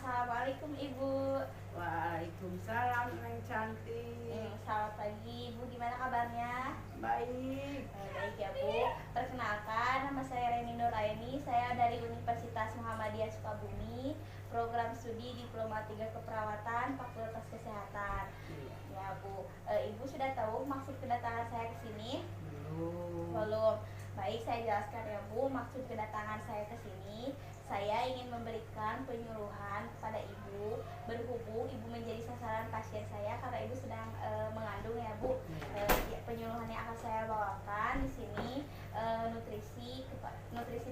Assalamualaikum Ibu. Waalaikumsalam Neng cantik. Selamat pagi Ibu, gimana kabarnya? Baik. Baik ya Bu. Perkenalkan, nama saya Reni Nuraini. Saya dari Universitas Muhammadiyah Sukabumi, program studi Diploma 3 Keperawatan, Fakultas Kesehatan. Iya. Ya Bu, Ibu sudah tahu maksud kedatangan saya ke sini? Belum. Belum. Baik, saya jelaskan ya Bu, maksud kedatangan saya ke sini. Saya ingin memberikan penyuluhan kepada Ibu, berhubung Ibu menjadi sasaran pasien saya karena Ibu sedang mengandung ya Bu. Penyuluhan yang akan saya bawakan di sini nutrisi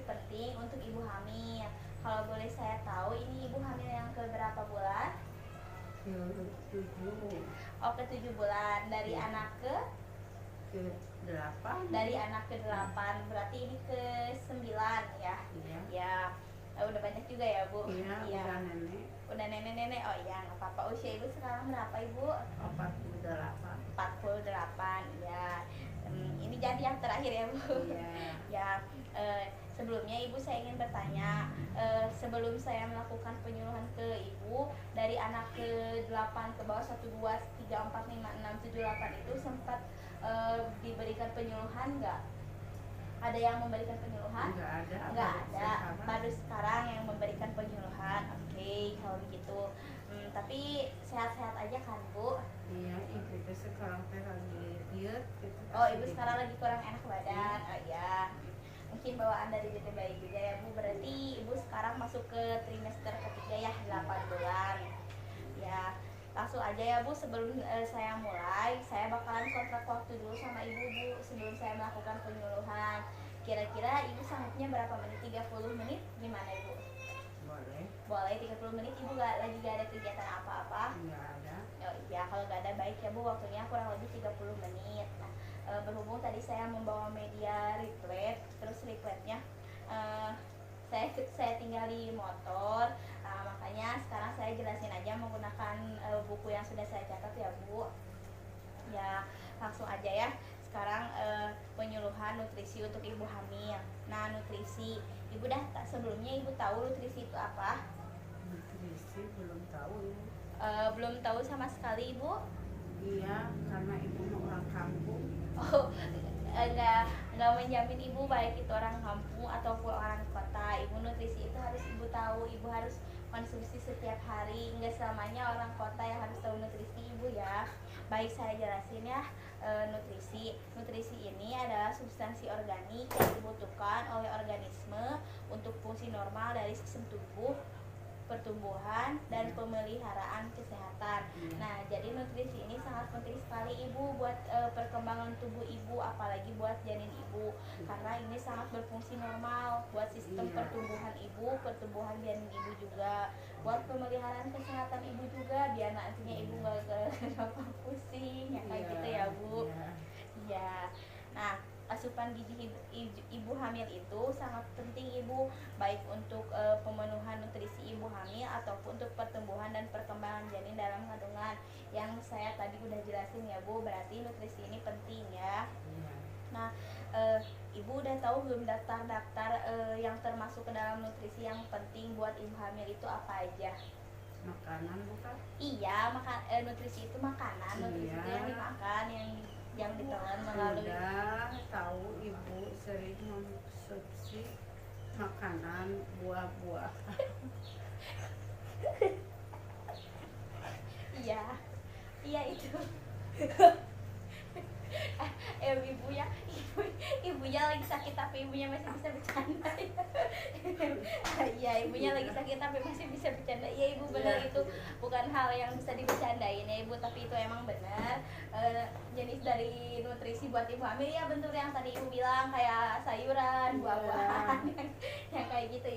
penting untuk Ibu hamil. Kalau boleh saya tahu, ini Ibu hamil yang ke berapa bulan? Ke-7. Oh, ke-7 bulan. Dari anak ke-8. Dari anak ke-8, berarti ini ke-9 ya. Iya. Ya, udah banyak juga ya Bu. Iya, udah nenek. Udah nenek-nenek. Oh iya, nggak apa-apa. Usia Ibu sekarang berapa Ibu? 48. 48 ya. Ini jadi yang terakhir ya Bu. Iya. Ya, sebelumnya Ibu saya ingin bertanya, sebelum saya melakukan penyuluhan ke Ibu, dari anak ke-8 ke bawah 1, 2, 3, 4, 5, 6, 7, 8 itu sempat diberikan penyuluhan nggak? Ada yang memberikan penyuluhan? Nggak ada. Baru sekarang yang memberikan penyuluhan. Oke, kalau begitu. Tapi sehat-sehat aja kan Bu? Iya, ibu teh sekarang teh lagi diet gitu. Oh, Ibu sekarang lagi kurang enak badan. Oh ya. Mungkin bawaan dari JT bayi juga ya Bu. Berarti Ibu sekarang masuk ke trimester ketiga ya, 8 bulan. Ya, langsung aja ya Bu, sebelum saya mulai, saya bakalan kontrak waktu dulu sama Ibu Bu sebelum saya melakukan penyuluhan. Kira-kira Ibu sanggupnya berapa menit? 30 menit? Gimana Ibu? Boleh. Boleh 30 menit. Ibu lagi gak ada kegiatan apa-apa? Nggak ada. Oh iya, kalau gak ada baik ya Bu, waktunya kurang lebih 30 menit. Nah, berhubung tadi saya membawa media replet, terus repletnya saya tinggal di motor, makanya sekarang saya jelasin aja menggunakan buku yang sudah saya catat ya Bu. Ya, langsung aja ya. Sekarang penyuluhan nutrisi untuk ibu hamil. Nah, nutrisi, Ibu sebelumnya Ibu tahu nutrisi itu apa? Nutrisi belum tahu. Belum tahu sama sekali Ibu? Iya, karena ibu mah orang kampung. Oh, enggak menjamin Ibu baik itu orang kampung ataupun orang kota. Ibu nutrisi itu harus Ibu tahu, Ibu harus konsumsi setiap hari. Enggak selamanya orang kota yang harus tahu nutrisi Ibu ya. Baik, saya jelasin ya. Nutrisi ini adalah substansi organik yang dibutuhkan oleh organisme untuk fungsi normal dari sistem tubuh, pertumbuhan, dan pemeliharaan kesehatan. Nah, jadi nutrisi ini sangat penting sekali Ibu buat perkembangan tubuh Ibu, apalagi buat janin Ibu, karena ini sangat berfungsi normal buat sistem pertumbuhan Ibu, pertumbuhan janin Ibu juga, buat pemeliharaan kesehatan Ibu juga, biar nantinya Ibu nggak kenapa pusing, ya kayak gitu ya Bu. Iya. Nah, asupan gizi ibu hamil itu sangat penting Ibu, baik untuk pemenuhan nutrisi ibu hamil ataupun untuk pertumbuhan dan perkembangan janin dalam kandungan. Yang saya tadi udah jelasin ya Bu, berarti nutrisi ini penting ya. Nah, Ibu udah tahu belum daftar-daftar yang termasuk ke dalam nutrisi yang penting buat ibu hamil itu apa aja? Makanan bukan? Iya, nutrisi itu makanan, nutrisi itu yang dimakan, yang ditelan melalui. Sudah tahu ibu sering mengkonsumsi makanan buah-buah. Iya itu. Ibunya lagi sakit tapi ibunya masih bisa bercanda. Iya, ibunya lagi sakit tapi masih bisa bercanda. Iya Ibu, benar itu bukan hal yang bisa dibercandain ya Ibu, tapi itu emang benar. Jenis dari nutrisi buat ibu hamil ya bentuk yang tadi Ibu bilang, kayak sayuran, buah-buahan, yang kayak gitu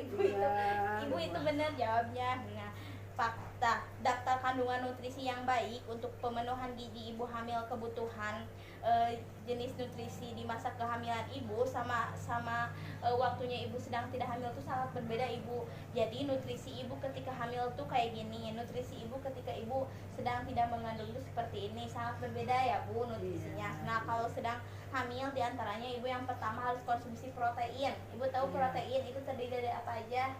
Ibu itu benar jawabnya. Nah, fakta daftar kandungan nutrisi yang baik untuk pemenuhan gizi ibu hamil, kebutuhan jenis nutrisi di masa kehamilan ibu sama waktunya ibu sedang tidak hamil itu sangat berbeda Ibu. Jadi nutrisi ibu ketika hamil tuh kayak gini, nutrisi ibu ketika ibu sedang tidak mengandung itu seperti ini, sangat berbeda ya Bu nutrisinya. Nah, kalau sedang hamil diantaranya Ibu yang pertama harus konsumsi protein. Ibu tahu protein itu terdiri dari apa aja?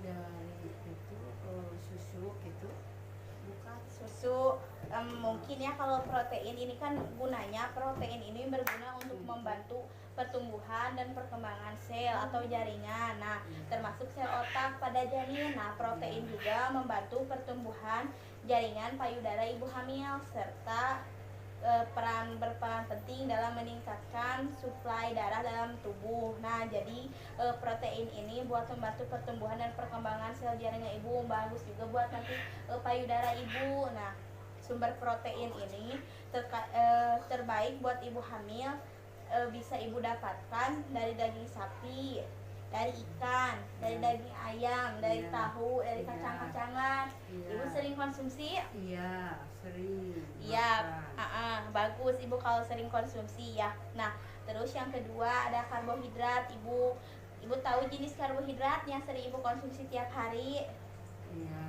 Dari itu susu mungkin ya kalau protein ini kan gunanya, protein ini berguna untuk membantu pertumbuhan dan perkembangan sel atau jaringan. Nah, termasuk sel otak pada janin. Nah, protein juga membantu pertumbuhan jaringan payudara ibu hamil serta berperan penting dalam meningkatkan suplai darah dalam tubuh. Nah, jadi protein ini buat membantu pertumbuhan dan perkembangan sel jaringan ibu, bagus juga buat nanti payudara ibu. Nah, sumber protein ini terbaik buat ibu hamil bisa ibu dapatkan dari daging sapi, dari ikan, dari daging ayam, dari tahu, dari kacang-kacangan. Ibu sering konsumsi? Iya, sering. Iya, bagus ibu kalau sering konsumsi ya. Nah, terus yang kedua ada karbohidrat ibu. Ibu tahu jenis karbohidrat yang sering ibu konsumsi tiap hari? Iya.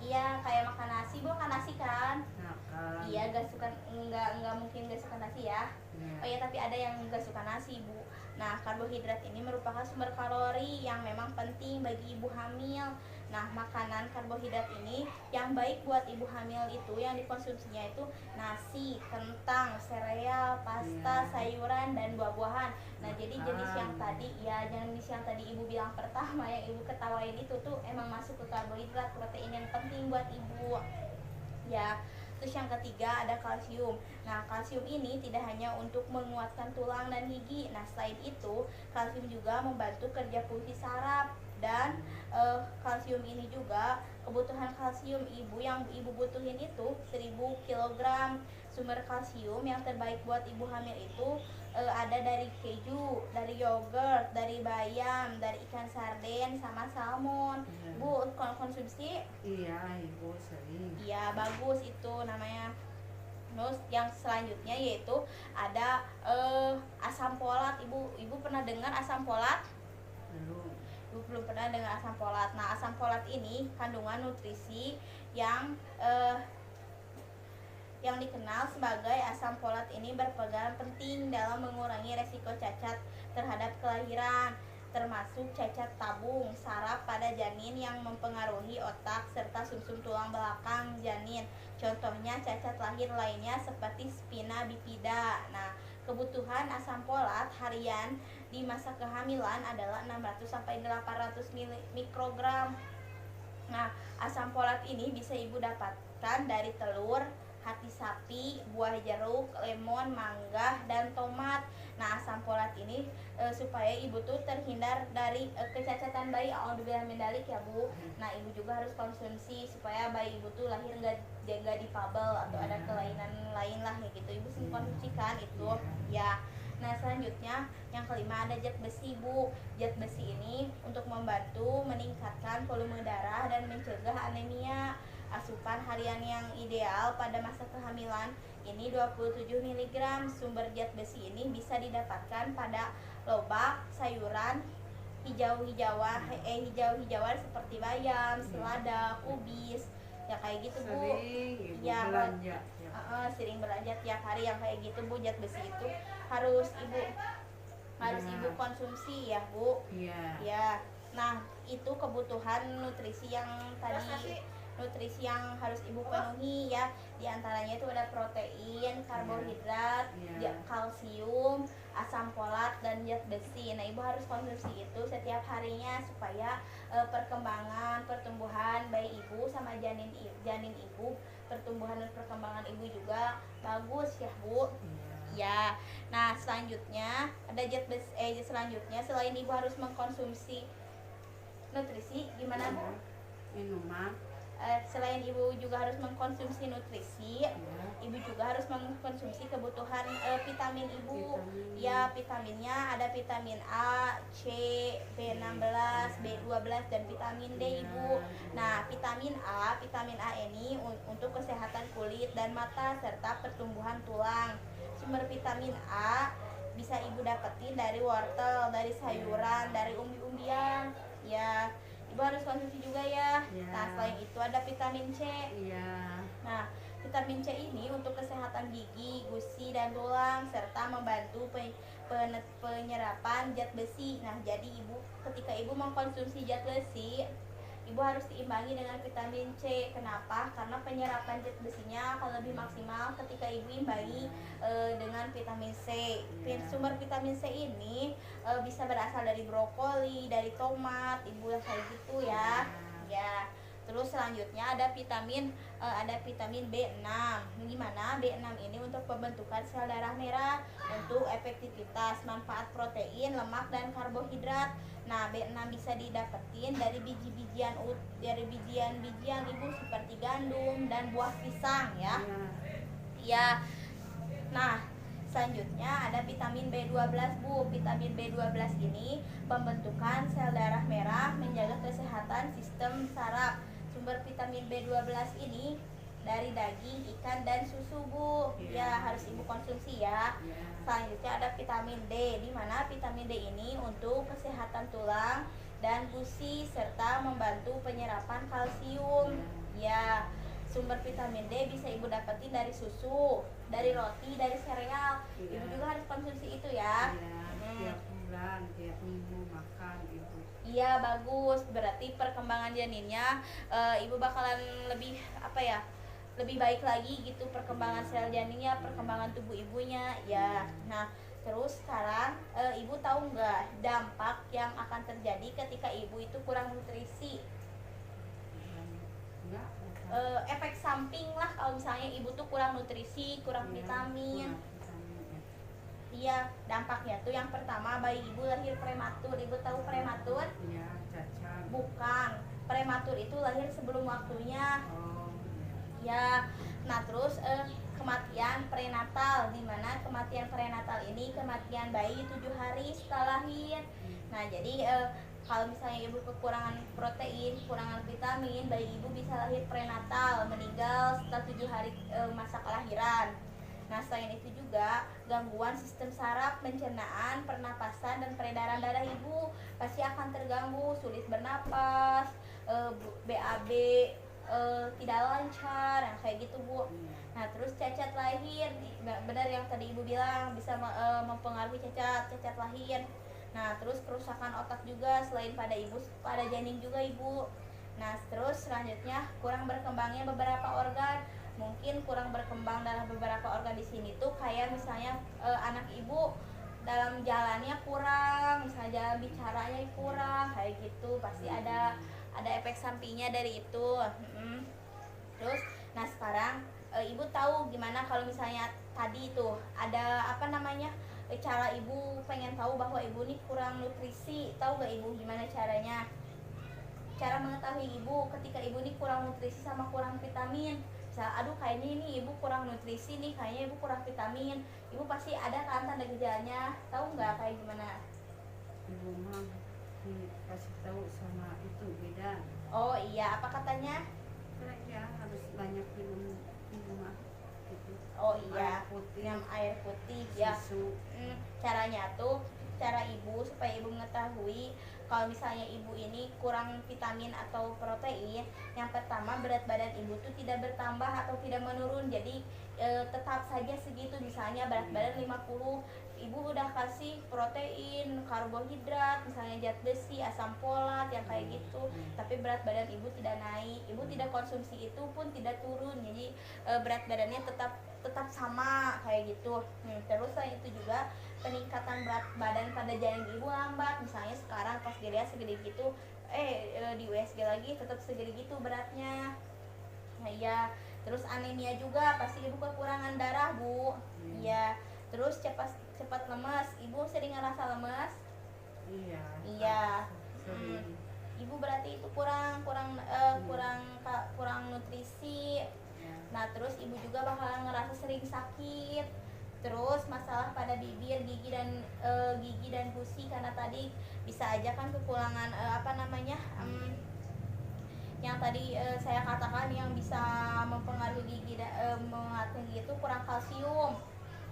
Iya, kayak makan nasi, ibu makan nasi kan? Makan. Iya, nggak mungkin gak suka nasi ya. Oh ya, tapi ada yang gak suka nasi ibu. Nah, karbohidrat ini merupakan sumber kalori yang memang penting bagi ibu hamil. Nah, makanan karbohidrat ini yang baik buat ibu hamil itu yang dikonsumsinya itu nasi, kentang, sereal, pasta, sayuran, dan buah-buahan. Nah, jadi jenis yang tadi ya, jenis yang tadi ibu bilang pertama yang ibu ketawain itu tuh emang masuk ke karbohidrat, protein yang penting buat ibu. Ya. Terus yang ketiga ada kalsium. Nah, kalsium ini tidak hanya untuk menguatkan tulang dan gigi. Nah, selain itu, kalsium juga membantu kerja fungsi saraf. Dan kalsium ini juga, kebutuhan kalsium ibu yang ibu butuhin itu 1000 kg. Sumber kalsium yang terbaik buat ibu hamil itu ada dari keju, dari yogurt, dari bayam, dari ikan sarden, sama salmon. Bu, konsumsi? Iya, ibu sering. Iya, bagus itu namanya. Terus yang selanjutnya yaitu ada asam folat. Ibu pernah dengar asam folat? Belum. Ibu belum pernah dengar asam folat. Nah, asam folat ini kandungan nutrisi yang dikenal sebagai asam folat ini berperan penting dalam mengurangi resiko cacat terhadap kelahiran, termasuk cacat tabung saraf pada janin yang mempengaruhi otak serta sumsum tulang belakang janin. Contohnya cacat lahir lainnya seperti spina bifida. Nah, kebutuhan asam folat harian di masa kehamilan adalah 600 sampai 800 mikrogram. Nah, asam folat ini bisa ibu dapatkan dari telur, hati sapi, buah jeruk, lemon, mangga, dan tomat. Nah, asam folat ini supaya ibu tuh terhindar dari kecacatan bayi. Alhamdulillah mendalik ya bu. Nah, ibu juga harus konsumsi supaya bayi ibu tuh lahir nggak difabel atau ada kelainan lain lah ya gitu. Ibu sering konsumsikan itu ya. Nah, selanjutnya yang kelima ada zat besi bu. Zat besi ini untuk membantu meningkatkan volume darah dan mencegah anemia. Asupan harian yang ideal pada masa kehamilan ini 27 mg. Sumber zat besi ini bisa didapatkan pada lobak, sayuran, hijau-hijauan seperti bayam, selada, kubis. Ya kayak gitu bu. Sering ibu Ya, belanja. sering belanja tiap hari yang kayak gitu bu. Zat besi itu harus ibu konsumsi ya bu. Iya. Ya. Nah, itu kebutuhan nutrisi yang tadi harus ibu penuhi ya. Di antaranya itu ada protein, karbohidrat, kalsium, asam folat, dan zat besi. Nah, ibu harus konsumsi itu setiap harinya supaya perkembangan pertumbuhan bayi ibu sama janin ibu, pertumbuhan dan perkembangan ibu juga bagus ya bu. Ya. Nah, selanjutnya ada zat besi. Selanjutnya selain ibu harus mengkonsumsi nutrisi, gimana bu? Minuman. Selain ibu juga harus mengkonsumsi nutrisi, ibu juga harus mengkonsumsi kebutuhan vitamin ibu. Ya, vitaminnya ada vitamin A, C, B16, B12, dan vitamin D ibu. Nah, vitamin A ini untuk kesehatan kulit dan mata serta pertumbuhan tulang. Sumber vitamin A bisa ibu dapetin dari wortel, dari sayuran, dari umbi-umbian. Ya, ibu harus konsumsi juga ya. Nah, selain itu ada vitamin C. Nah, vitamin C ini untuk kesehatan gigi, gusi, dan tulang serta membantu penyerapan zat besi. Nah, jadi ketika ibu mengkonsumsi zat besi, ibu harus diimbangi dengan vitamin C. Kenapa? Karena penyerapan zat besinya akan lebih maksimal ketika ibu imbangi dengan vitamin C. Sumber vitamin C ini bisa berasal dari brokoli, dari tomat, ibu kayak gitu ya. Ya. Terus selanjutnya ada vitamin B6. Gimana? B6 ini untuk pembentukan sel darah merah, untuk efektivitas, manfaat protein, lemak dan karbohidrat. Nah, B6 bisa didapetin dari biji-bijian ibu seperti gandum dan buah pisang ya. Ya. Nah, selanjutnya ada vitamin B12 Bu. Vitamin B12 ini pembentukan sel darah merah, menjaga kesehatan sistem saraf. Sumber vitamin B12 ini dari daging, ikan, dan susu Bu. Ya, harus ibu konsumsi ya. Selanjutnya ada vitamin D, di mana vitamin D ini untuk kesehatan tulang dan gusi serta membantu penyerapan kalsium. Ya, sumber vitamin D bisa ibu dapetin dari susu, dari roti, dari sereal. Ibu juga harus konsumsi itu ya. Tiap bulan, tiap minggu makan ibu. Iya, bagus. Berarti perkembangan janinnya ibu bakalan lebih lebih baik lagi gitu, perkembangan sel janinnya, perkembangan tubuh ibunya ya. Nah, terus sekarang ibu tahu nggak dampak yang akan terjadi ketika ibu itu kurang nutrisi? Efek samping lah kalau misalnya ibu tuh kurang nutrisi, kurang vitamin. Iya, dampaknya tuh yang pertama, bayi ibu lahir prematur. Ibu tahu prematur? Iya, cacat. Bukan, prematur itu lahir sebelum waktunya. Ya, nah terus kematian prenatal, di mana kematian prenatal ini kematian bayi 7 hari setelah lahir. Nah, jadi kalau misalnya ibu kekurangan protein, kekurangan vitamin, bayi ibu bisa lahir prenatal, meninggal setelah 7 hari masa kelahiran. Nah, selain itu juga gangguan sistem saraf, pencernaan, pernapasan, dan peredaran darah ibu pasti akan terganggu, sulit bernapas, BAB tidak lancar, yang kayak gitu Bu. Nah, terus cacat lahir, benar yang tadi ibu bilang bisa mempengaruhi cacat lahir. Nah, terus kerusakan otak juga selain pada ibu, pada janin juga ibu. Nah, terus selanjutnya kurang berkembangnya beberapa organ. Mungkin kurang berkembang dalam beberapa organ di sini tuh kayak misalnya anak ibu dalam jalannya kurang, misalnya jalan bicaranya kurang, kayak gitu. Pasti ada efek sampingnya dari itu. Terus, nah sekarang ibu tahu gimana kalau misalnya tadi itu ada cara ibu pengen tahu bahwa ibu nih kurang nutrisi. Tahu gak ibu gimana caranya? Cara mengetahui ibu ketika ibu nih kurang nutrisi sama kurang vitamin. Aduh kayaknya ini ibu kurang nutrisi nih, kayaknya ibu kurang vitamin. Ibu pasti ada kan tanda gejalanya. Tahu nggak kayak gimana? Ibu mah dikasih tahu sama itu beda. Oh iya, apa katanya? Ya harus banyak minum mah gitu. Oh iya, Air putih, minum air putih ya. Caranya tuh, cara ibu supaya ibu mengetahui kalau misalnya ibu ini kurang vitamin atau protein, yang pertama berat badan ibu tuh tidak bertambah atau tidak menurun, jadi tetap saja segitu. Misalnya berat badan 50, ibu udah kasih protein, karbohidrat, misalnya zat besi, asam folat yang kayak gitu, tapi berat badan ibu tidak naik, ibu tidak konsumsi itu pun tidak turun, jadi berat badannya tetap sama kayak gitu. Terus selain itu juga peningkatan berat badan pada janin ibu lambat. Misalnya sekarang pas dilihat segede gitu, di USG lagi tetap segede gitu beratnya. Nah iya, terus anemia juga, pasti ibu kekurangan darah Bu. Iya. Terus cepat lemes, ibu sering ngerasa lemes? Iya. Ibu berarti itu kurang nutrisi. Nah, terus ibu juga bakalan ngerasa sering sakit. Terus masalah pada bibir, gigi dan gusi, karena tadi bisa aja kan kekurangan yang tadi saya katakan yang bisa mempengaruhi gigi itu kurang kalsium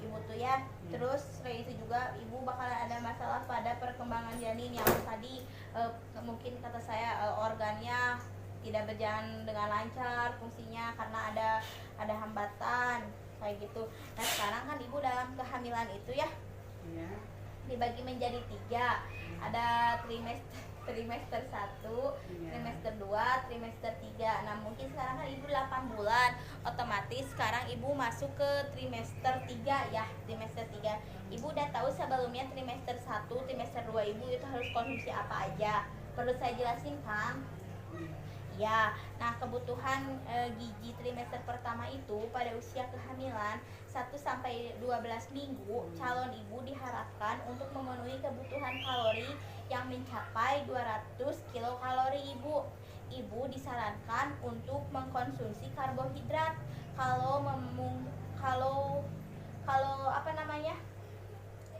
ibu tuh ya. Terus selain itu juga ibu bakalan ada masalah pada perkembangan janin yang tadi mungkin kata saya organnya tidak berjalan dengan lancar fungsinya karena ada hambatan kayak gitu. Nah sekarang kan ibu dalam kehamilan itu ya dibagi menjadi 3, ada trimester 1, Iya. trimester 2, trimester 3. Nah, mungkin sekarang kan ibu 8 bulan, otomatis sekarang ibu masuk ke trimester 3 ya, trimester 3. Ibu udah tahu sebelumnya trimester 1, trimester 2 ibu itu harus konsumsi apa aja. Perlu saya jelasin kan? Ya, nah kebutuhan gizi trimester pertama itu pada usia kehamilan 1 sampai 12 minggu, calon ibu diharapkan untuk memenuhi kebutuhan kalori yang mencapai 200 kilokalori ibu. Ibu disarankan untuk mengkonsumsi karbohidrat. Kalau kalau apa namanya?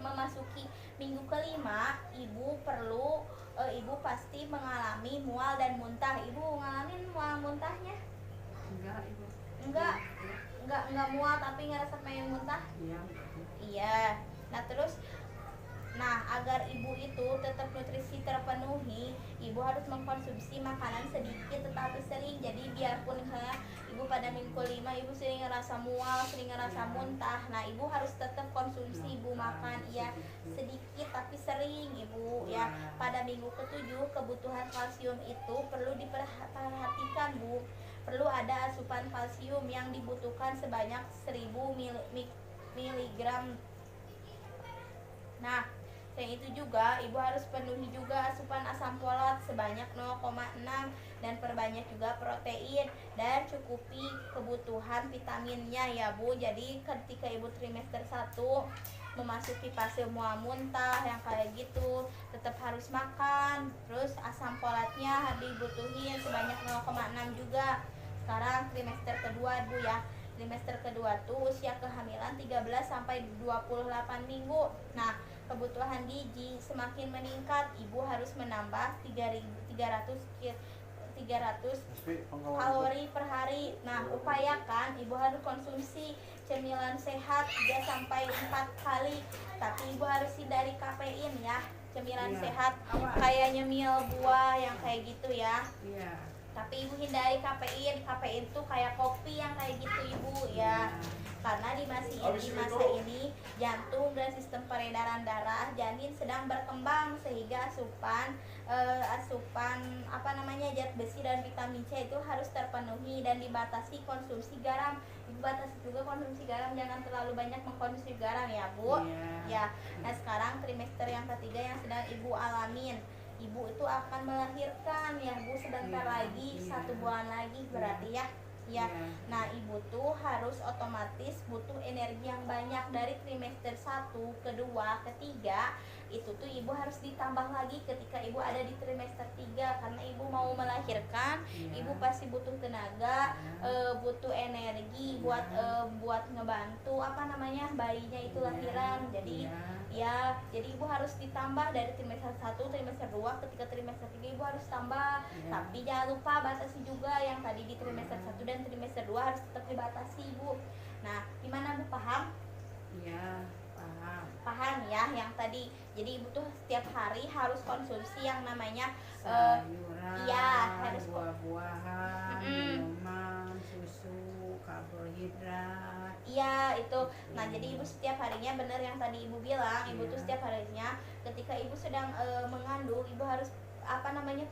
Memasuki minggu kelima, ibu pasti mengalami mual dan muntah. Ibu ngalamin mual muntahnya? Enggak, Ibu. Enggak. Enggak mual tapi ngerasa pengen muntah? Iya. Iya. Nah, agar ibu itu tetap nutrisi terpenuhi, ibu harus mengkonsumsi makanan sedikit tetapi sering. Jadi biarpun misalnya ibu pada minggu 5 ibu sering ngerasa mual, sering ngerasa muntah, nah ibu harus tetap konsumsi, ibu makan ya sedikit tapi sering ibu ya. Pada minggu ke-7 kebutuhan kalsium itu perlu diperhatikan Bu. Perlu ada asupan kalsium yang dibutuhkan sebanyak 1000 mg. Nah, selain itu juga ibu harus penuhi juga asupan asam folat sebanyak 0,6 dan perbanyak juga protein dan cukupi kebutuhan vitaminnya ya Bu. Jadi ketika ibu trimester 1 memasuki fase mual muntah yang kayak gitu tetap harus makan, terus asam folatnya dibutuhin sebanyak 0,6 juga. Sekarang trimester kedua Bu ya. Trimester kedua tuh usia kehamilan 13 sampai 28 minggu. Nah, kebutuhan gizi semakin meningkat, ibu harus menambah 300 kalori per hari. Nah, upayakan ibu harus konsumsi cemilan sehat 3 sampai 4 kali. Tapi ibu harus hindari kafein ya. Cemilan sehat kayak nyemil buah yang kayak gitu ya. Iya. Tapi ibu hindari kafein. Kafein tuh kayak kopi yang kayak gitu ibu ya. Karena di masa ini jantung dan sistem peredaran darah janin sedang berkembang sehingga asupan zat besi dan vitamin C itu harus terpenuhi dan dibatasi konsumsi garam. Ibu batasi juga konsumsi garam, jangan terlalu banyak mengkonsumsi garam ya Bu. Ya. Nah, sekarang trimester yang ketiga yang sedang ibu alamin. Ibu itu akan melahirkan ya Bu sebentar lagi, 1 bulan lagi berarti ya. Ya, nah ibu tuh harus otomatis butuh energi yang banyak dari trimester 1, kedua, ketiga. Itu tuh ibu harus ditambah lagi ketika ibu ada di trimester 3 karena ibu mau melahirkan, ibu pasti butuh tenaga, butuh energi buat ngebantu bayinya itu lahiran. Jadi jadi ibu harus ditambah dari trimester 1, trimester 2, ketika trimester 3 ibu harus tambah. Tapi jangan lupa batasi juga yang tadi di trimester 1 dan trimester 2 harus tetap dibatasi ibu. Nah, gimana Bu, paham? Iya, paham. Paham ya yang tadi. Jadi ibu tuh setiap hari harus konsumsi yang namanya sayuran, harus buah-buahan, minuman, susu, karbohidrat. Iya itu. Nah, jadi ibu setiap harinya benar yang tadi ibu bilang, ibu tuh setiap harinya ketika ibu sedang mengandung, ibu harus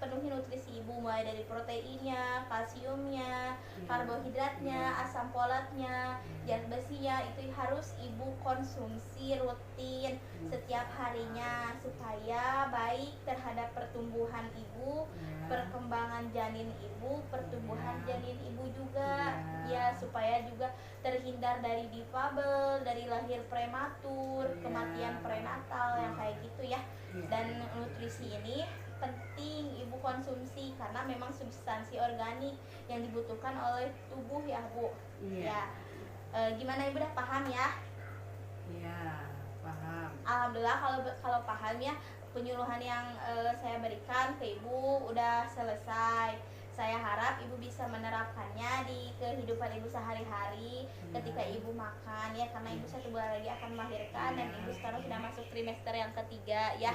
penuhi nutrisi ibu, mulai dari proteinnya, kalsiumnya, karbohidratnya, asam folatnya, zat besinya, itu harus ibu konsumsi rutin setiap harinya supaya baik terhadap pertumbuhan ibu, perkembangan janin ibu, pertumbuhan janin ibu juga ya, supaya juga terhindar dari difabel, dari lahir prematur, kematian prenatal yang kayak gitu ya. Dan nutrisi ini penting ibu konsumsi karena memang substansi organik yang dibutuhkan oleh tubuh ya Bu. Ya. Gimana ibu udah paham ya? Iya, paham. Alhamdulillah kalau paham ya, penyuluhan yang saya berikan ke ibu udah selesai. Saya harap ibu bisa menerapkannya di kehidupan ibu sehari-hari ketika ibu makan ya, karena ibu 1 bulan lagi akan melahirkan dan ibu sekarang sudah masuk trimester yang ketiga ya.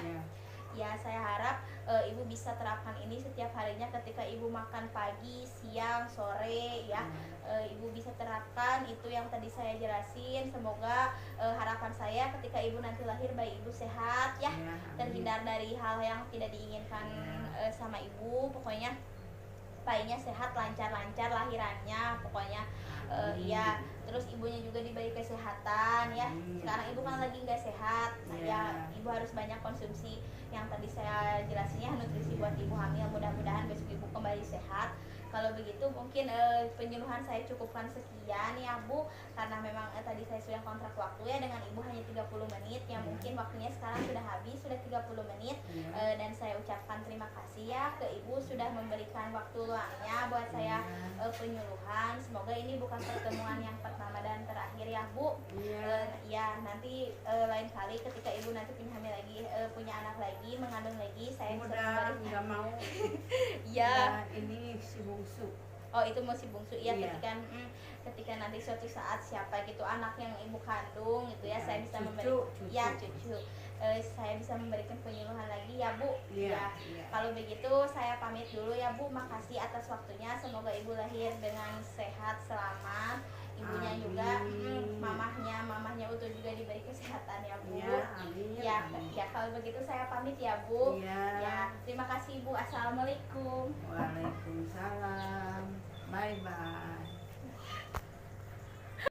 Ya, saya harap ibu bisa terapkan ini setiap harinya ketika ibu makan pagi, siang, sore ya. Ibu bisa terapkan itu yang tadi saya jelasin. Semoga harapan saya ketika ibu nanti lahir bayi ibu sehat ya, terhindar dari hal yang tidak diinginkan sama ibu. Pokoknya bayinya sehat, lancar-lancar lahirannya pokoknya. Ya, terus ibunya juga diberi kesehatan ya. Sekarang ibu kan lagi nggak sehat, nah ya ibu harus banyak konsumsi yang tadi saya jelasinnya, nutrisi buat ibu hamil. Mudah-mudahan besok ibu kembali sehat. Kalau begitu mungkin penyuluhan saya cukupkan sekian ya Bu, karena memang tadi saya sudah kontrak waktu ya dengan ibu hanya 30 menit ya. Mungkin waktunya sekarang sudah habis, sudah 30 menit. Dan saya ucapkan terima kasih ya ke ibu sudah memberikan waktu luangnya buat saya penyuluhan. Semoga ini bukan pertemuan yang pertama dan terakhir ya Bu. Ya, nanti lain kali ketika ibu nanti punya hamil lagi, punya anak lagi, mengandung lagi, saya bisa Mudah memberikan. nggak mau. Ya. Ini si bungsu. Oh, itu masih bungsu ya. Iya. Ketika nanti suatu saat siapa gitu anak yang ibu kandung gitu ya, saya bisa cucu. ya cucu. Saya bisa memberikan penyuluhan lagi ya Bu. Iya. Kalau begitu saya pamit dulu ya Bu. Makasih atas waktunya. Semoga ibu lahir dengan sehat, selamat. Ibunya juga, mamahnya utuh juga diberi kesehatan ya Bu. Ya, kalau begitu saya pamit ya Bu. Ya, terima kasih Bu. Assalamualaikum. Waalaikumsalam.